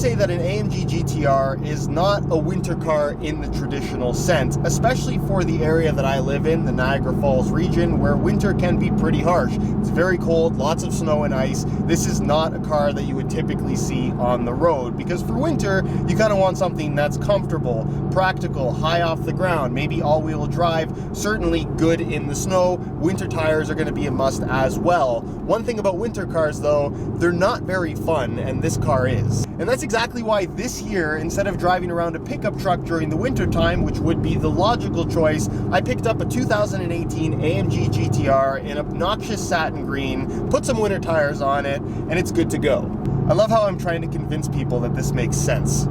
say that an AMG GTR is not a winter car in the traditional sense, especially for the area that I live in, the Niagara Falls region, where winter can be pretty harsh. It's very cold, lots of snow and ice. This is not a car that you would typically see on the road, because for winter, you kind of want something that's comfortable, practical, high off the ground, maybe all-wheel drive, certainly good in the snow. Winter tires are going to be a must as well. One thing about winter cars, though, they're not very fun, and this car is. And that's exactly why this year, instead of driving around a pickup truck during the winter time, which would be the logical choice, I picked up a 2018 AMG GTR in obnoxious satin green, put some winter tires on it, and it's good to go. I love how I'm trying to convince people that this makes sense.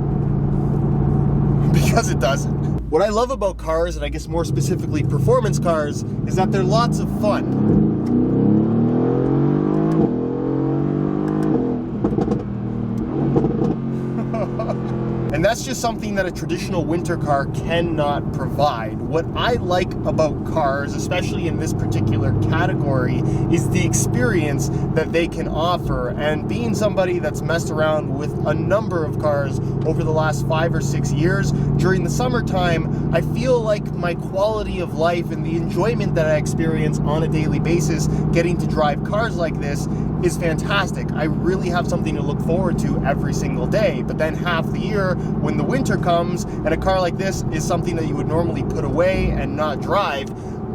Because it doesn't. What I love about cars, and I guess more specifically performance cars, is that they're lots of fun. And that's just something that a traditional winter car cannot provide. What I like about cars, especially in this particular category, is the experience that they can offer. And being somebody that's messed around with a number of cars over the last 5 or 6 years, during the summertime, I feel like my quality of life and the enjoyment that I experience on a daily basis getting to drive cars like this is fantastic. I really have something to look forward to every single day. But then half the year, when the winter comes and a car like this is something that you would normally put away and not drive,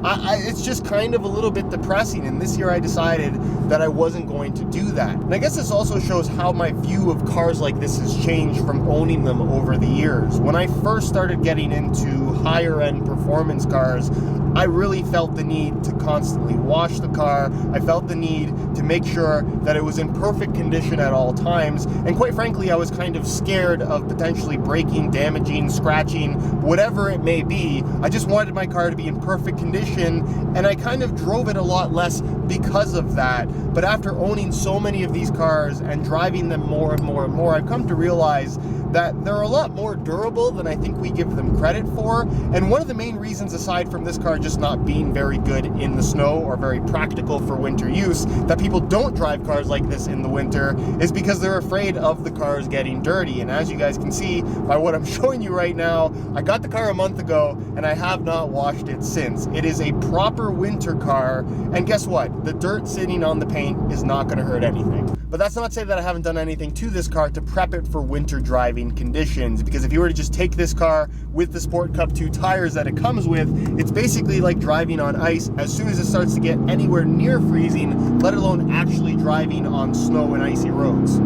it's just kind of a little bit depressing. And this year I decided that I wasn't going to do that. And I guess this also shows how my view of cars like this has changed from owning them over the years. When I first started getting into higher end performance cars, I really felt the need to constantly wash the car. I felt the need to make sure that it was in perfect condition at all times. And quite frankly, I was kind of scared of potentially breaking, damaging, scratching, whatever it may be. I just wanted my car to be in perfect condition, and I kind of drove it a lot less because of that. But after owning so many of these cars and driving them more and more and more, I've come to realize that they're a lot more durable than I think we give them credit for. And one of the main reasons, aside from this car just not being very good in the snow or very practical for winter use, that people don't drive cars like this in the winter, is because they're afraid of the cars getting dirty. And as you guys can see by what I'm showing you right now, I got the car a month ago and I have not washed it since. It is a proper winter car, and guess what? The dirt sitting on the paint is not going to hurt anything. But that's not to say that I haven't done anything to this car to prep it for winter driving conditions, because if you were to just take this car with the Sport Cup 2 tires that it comes with, it's basically like driving on ice as soon as it starts to get anywhere near freezing, let alone actually driving on snow and icy roads.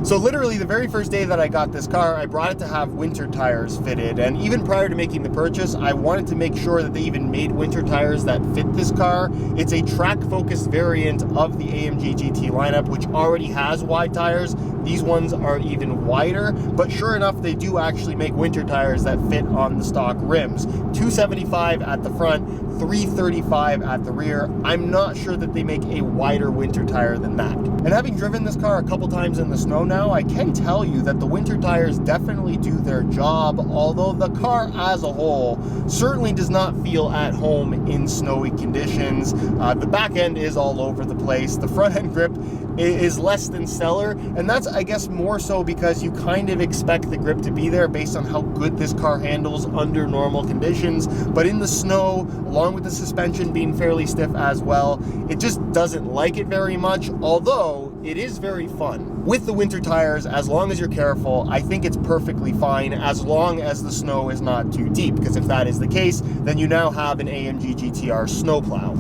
So literally the very first day that I got this car, I brought it to have winter tires fitted. And even prior to making the purchase, I wanted to make sure that they even made winter tires that fit this car. It's a track-focused variant of the AMG GT lineup, which already has wide tires. These ones are even wider, but sure enough, they do actually make winter tires that fit on the stock rims. 275 at the front, 335 at the rear. I'm not sure that they make a wider winter tire than that. And having driven this car a couple times in the snow now, I can tell you that the winter tires definitely do their job, although the car as a whole certainly does not feel at home in snowy conditions. The back end is all over the place. The front end grip is less than stellar, and that's, I guess, more so because you kind of expect the grip to be there based on how good this car handles under normal conditions. But in the snow, along with the suspension being fairly stiff as well, it just doesn't like it very much, although it is very fun. With the winter tires, as long as you're careful, I think it's perfectly fine as long as the snow is not too deep, because if that is the case, then you now have an AMG GTR snowplow.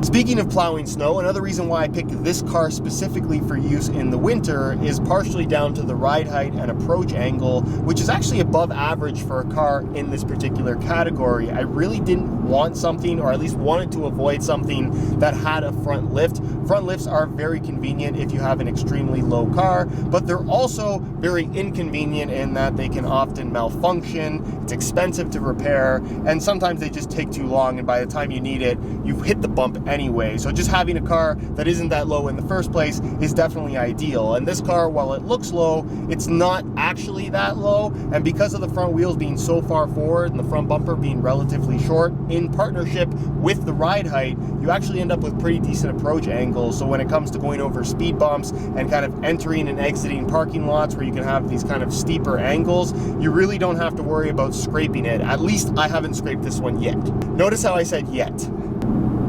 Speaking of plowing snow, another reason why I picked this car specifically for use in the winter is partially down to the ride height and approach angle, which is actually above average for a car in this particular category. I really didn't want something, or at least wanted to avoid something that had a front lift. Front lifts are very convenient if you have an extremely low car, but they're also very inconvenient in that they can often malfunction, it's expensive to repair, and sometimes they just take too long, and by the time you need it, you've hit the bump anyway. So just having a car that isn't that low in the first place is definitely ideal. And this car, while it looks low, it's not actually that low. And because of the front wheels being so far forward and the front bumper being relatively short, in partnership with the ride height, you actually end up with pretty decent approach angles. So when it comes to going over speed bumps and kind of entering and exiting parking lots where you can have these kind of steeper angles, you really don't have to worry about scraping it. At least I haven't scraped this one yet. Notice how I said yet.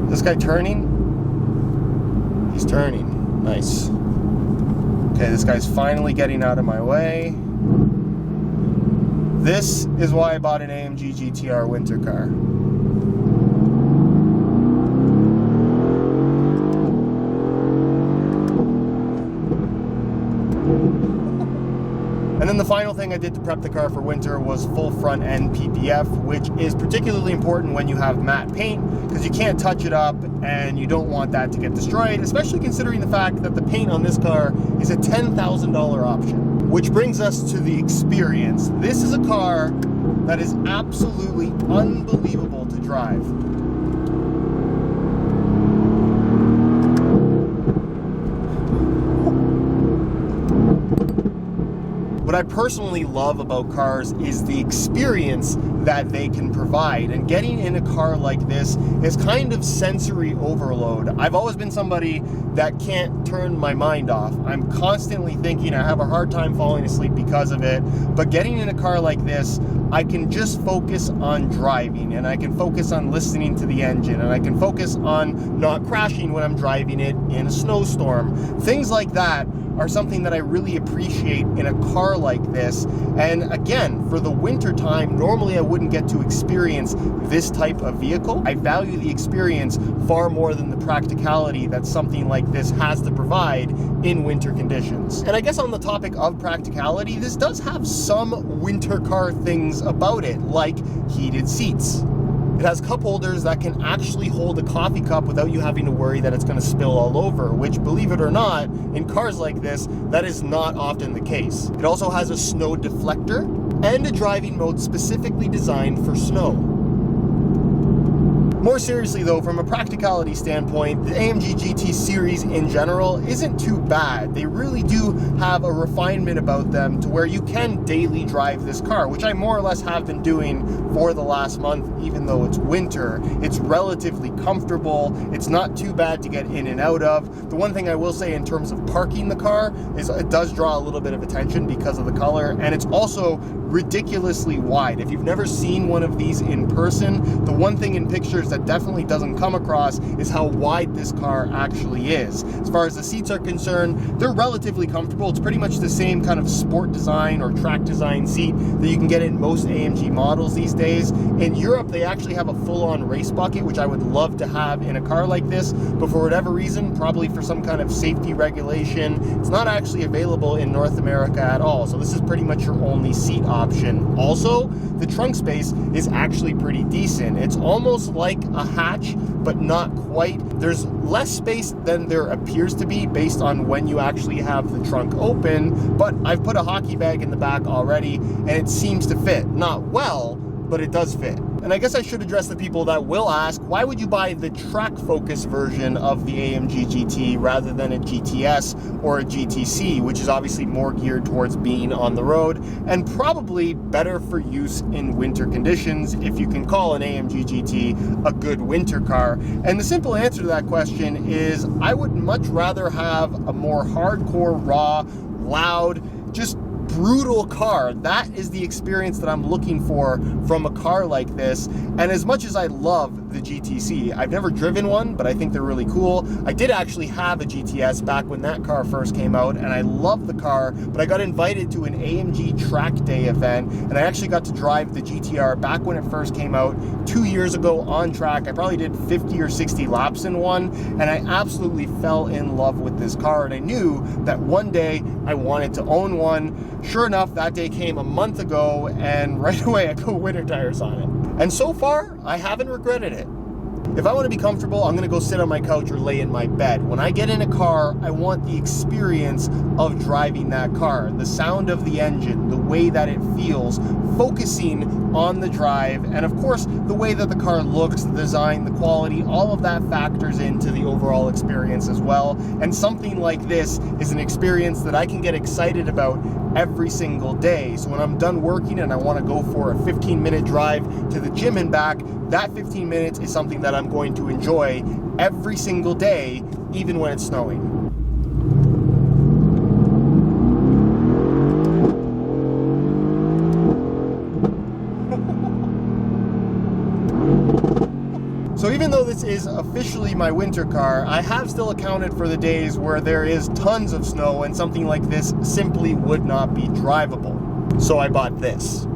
This guy turning? He's turning. Nice. Okay, this guy's finally getting out of my way. This is why I bought an AMG GTR winter car. And then the final thing I did to prep the car for winter was full front end PPF, which is particularly important when you have matte paint, because you can't touch it up and you don't want that to get destroyed, especially considering the fact that the paint on this car is a $10,000 option. Which brings us to the experience. This is a car that is absolutely unbelievable to drive. What I personally love about cars is the experience that they can provide, and getting in a car like this is kind of sensory overload. I've always been somebody that can't turn my mind off. I'm constantly thinking. I have a hard time falling asleep because of it, but getting in a car like this, I can just focus on driving, and I can focus on listening to the engine, and I can focus on not crashing when I'm driving it in a snowstorm. Things like that are something that I really appreciate in a car like this. And again, for the winter time, normally I wouldn't get to experience this type of vehicle. I value the experience far more than the practicality that something like this has to provide in winter conditions. And I guess on the topic of practicality, this does have some winter car things about it, like heated seats. It has cup holders that can actually hold a coffee cup without you having to worry that it's going to spill all over, which, believe it or not, in cars like this, that is not often the case. It also has a snow deflector and a driving mode specifically designed for snow. More seriously though, from a practicality standpoint, the AMG GT series in general isn't too bad. They really do have a refinement about them to where you can daily drive this car, which I more or less have been doing for the last month, even though it's winter. It's relatively comfortable. It's not too bad to get in and out of. The one thing I will say in terms of parking the car is it does draw a little bit of attention because of the color, and it's also ridiculously wide. If you've never seen one of these in person, the one thing in pictures that definitely doesn't come across is how wide this car actually is. As far as the seats are concerned, they're relatively comfortable. It's pretty much the same kind of sport design or track design seat that you can get in most AMG models these days. In Europe, they actually have a full-on race bucket, which I would love to have in a car like this, but for whatever reason, probably for some kind of safety regulation, it's not actually available in North America at all. So this is pretty much your only seat option. Also, the trunk space is actually pretty decent. It's almost like a hatch, but not quite. There's less space than there appears to be based on when you actually have the trunk open, but I've put a hockey bag in the back already and it seems to fit. Not well, but it does fit. And I guess I should address the people that will ask, why would you buy the track focus version of the AMG GT rather than a GTS or a GTC, which is obviously more geared towards being on the road and probably better for use in winter conditions, if you can call an AMG GT a good winter car. And the simple answer to that question is I would much rather have a more hardcore, raw, loud, just brutal car. That is the experience that I'm looking for from a car like this. And as much as I love the GTC, I've never driven one, but I think they're really cool. I did actually have a GTS back when that car first came out, and I love the car, but I got invited to an AMG track day event, and I actually got to drive the GTR back when it first came out 2 years ago on track. I probably did 50 or 60 laps in one, and I absolutely fell in love with this car, and I knew that one day I wanted to own one. Sure enough, that day came a month ago, and right away I put winter tires on it. And so far, I haven't regretted it. If I want to be comfortable, I'm going to go sit on my couch or lay in my bed. When I get in a car, I want the experience of driving that car, the sound of the engine, the way that it feels, focusing on the drive, and of course, the way that the car looks, the design, the quality, all of that factors into the overall experience as well. And something like this is an experience that I can get excited about every single day. So when I'm done working and I want to go for a 15-minute drive to the gym and back, that 15 minutes is something that I'm going to enjoy every single day, even when it's snowing. So even though this is officially my winter car, I have still accounted for the days where there is tons of snow and something like this simply would not be drivable. So I bought this.